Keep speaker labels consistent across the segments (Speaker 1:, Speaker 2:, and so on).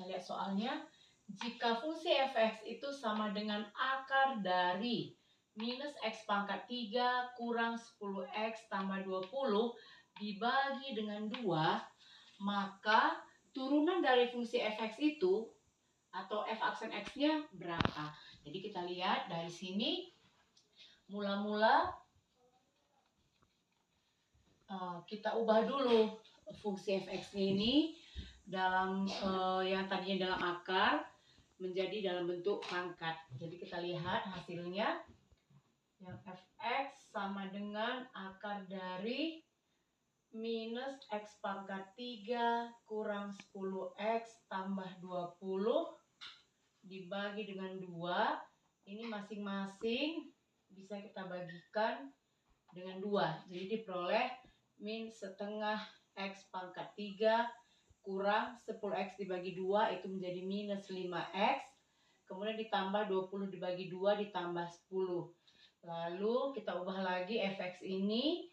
Speaker 1: lihat soalnya. Jika fungsi f(x) itu sama dengan akar dari minus x pangkat 3 kurang 10x tambah 20 dibagi dengan 2, maka turunan dari fungsi f(x) itu atau f aksen x-nya berapa? Jadi kita lihat dari sini, mula-mula kita ubah dulu fungsi f(x) ini dalam yang tadinya dalam akar menjadi dalam bentuk pangkat. Jadi kita lihat hasilnya, yang f(x) sama dengan akar dari minus x pangkat 3 kurang 10x tambah 20 dibagi dengan 2. Ini masing-masing bisa kita bagikan dengan 2. Jadi diperoleh min setengah x pangkat 3 kurang 10x dibagi 2 itu menjadi minus 5x. Kemudian ditambah 20 dibagi 2 ditambah 10. Lalu kita ubah lagi f(x) ini.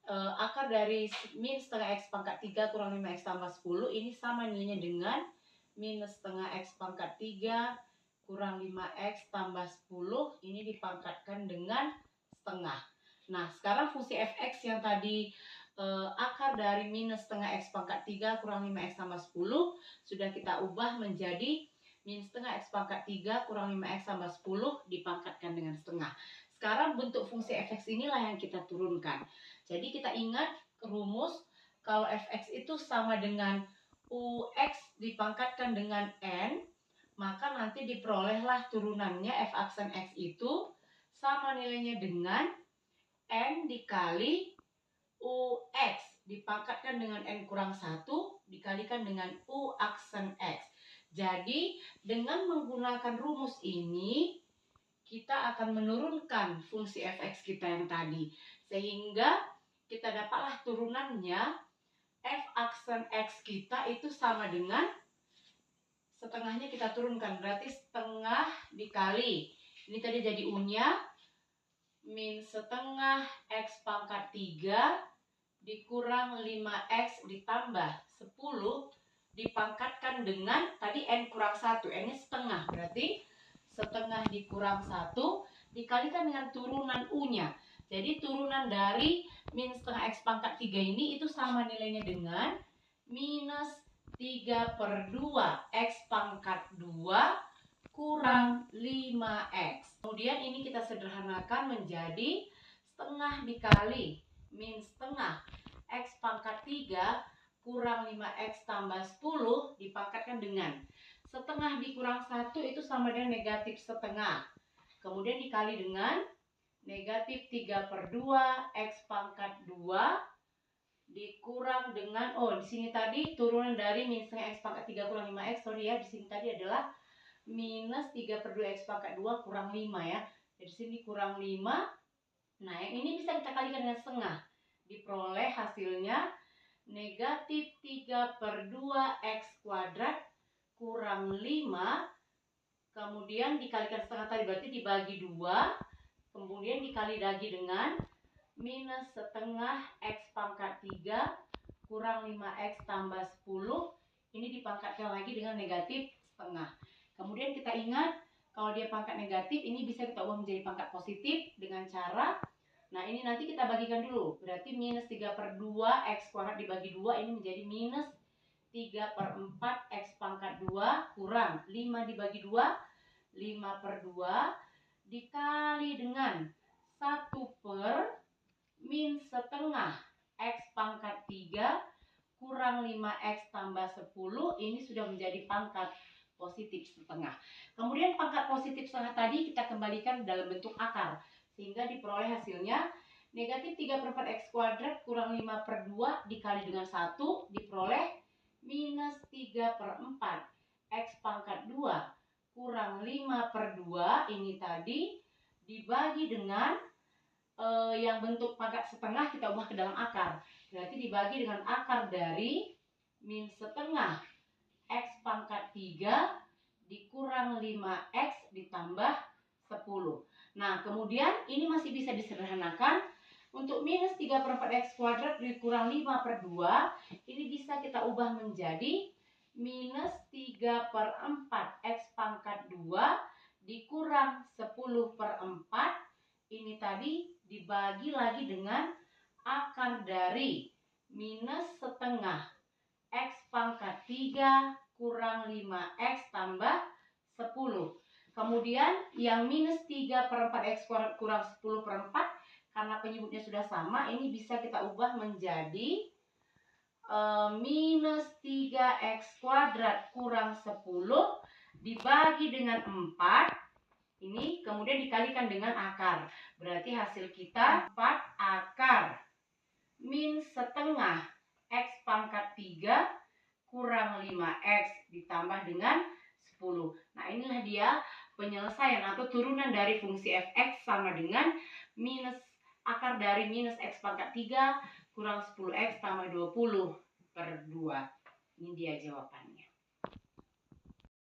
Speaker 1: Akar dari min setengah x pangkat 3 kurang 5x tambah 10 ini sama nilainya dengan minus setengah x pangkat 3 kurang 5x tambah 10. Ini dipangkatkan dengan setengah. Nah, sekarang fungsi f(x) yang tadi akar dari minus setengah x pangkat 3 kurang 5x tambah 10 sudah kita ubah menjadi min setengah x pangkat 3 kurang 5x tambah 10 dipangkatkan dengan setengah. Sekarang bentuk fungsi f(x) inilah yang kita turunkan. Jadi kita ingat rumus, kalau f(x) itu sama dengan ux dipangkatkan dengan n, maka nanti diperolehlah turunannya f aksen x itu sama nilainya dengan n dikali ux dipangkatkan dengan n kurang 1 dikalikan dengan u aksen x. Jadi dengan menggunakan rumus ini kita akan menurunkan fungsi f(x) kita yang tadi, sehingga kita dapatlah turunannya f aksen x kita itu sama dengan setengahnya kita turunkan, berarti setengah dikali ini tadi jadi u-nya min setengah x pangkat 3 dikurang 5x ditambah 10 dipangkatkan dengan tadi n kurang 1, n-nya setengah, berarti setengah dikurang 1 dikalikan dengan turunan u-nya. Jadi turunan dari min setengah x pangkat 3 ini itu sama nilainya dengan minus 3/2 x pangkat 2 kurang 5x. Kemudian ini kita sederhanakan menjadi setengah dikali min setengah x pangkat 3 kurang 5x tambah 10 dipangkatkan dengan setengah dikurang 1 itu sama dengan negatif setengah. Kemudian dikali dengan negatif 3/2 x pangkat 2 dikurang dengan, di sini tadi turunan dari min setengah x pangkat 3 kurang 5x, sorry ya, di sini tadi adalah minus 3/2 x pangkat 2 kurang 5 ya. Jadi sini kurang 5. Nah, yang ini bisa kita kalikan dengan setengah. Diperoleh hasilnya negatif 3/2 x kuadrat kurang 5. Kemudian dikalikan setengah tadi berarti dibagi 2. Kemudian dikali lagi dengan minus setengah x pangkat 3 kurang 5x tambah 10. Ini dipangkatkan lagi dengan negatif setengah. Kemudian kita ingat kalau dia pangkat negatif ini bisa kita ubah menjadi pangkat positif dengan cara, nah ini nanti kita bagikan dulu. Berarti minus 3/2 x kuadrat dibagi 2 ini menjadi minus 3/4 x pangkat 2 kurang 5 dibagi 2, 5/2 dikali dengan 1 per min setengah x pangkat 3 kurang 5x tambah 10. Ini sudah menjadi pangkat positif setengah. Kemudian pangkat positif setengah tadi kita kembalikan dalam bentuk akar, sehingga diperoleh hasilnya negatif 3/4 x kuadrat kurang 5/2 dikali dengan 1 diperoleh minus 3/4 x pangkat 2 kurang 5/2. Ini tadi dibagi dengan yang bentuk pangkat setengah kita ubah ke dalam akar. Berarti dibagi dengan akar dari min setengah x pangkat 3 dikurang 5x ditambah 10. Nah, kemudian ini masih bisa disederhanakan. Untuk minus 3/4 x kuadrat dikurang 5/2 ini bisa kita ubah menjadi minus 3/4 X pangkat 2 dikurang 10/4. Ini tadi dibagi lagi dengan akar dari minus setengah X pangkat 3 kurang 5X tambah 10. Kemudian yang minus 3/4 X kurang 10/4, karena penyebutnya sudah sama, ini bisa kita ubah menjadi minus 3X kuadrat kurang 10 dibagi dengan 4. Ini kemudian dikalikan dengan akar. Berarti hasil kita 4 akar min setengah X pangkat 3 kurang 5X ditambah dengan 10. Nah, inilah dia penyelesaian atau turunan dari fungsi fx sama dengan minus akar dari minus X pangkat 3 kurang 10X tambah 20/2. Ini dia jawabannya.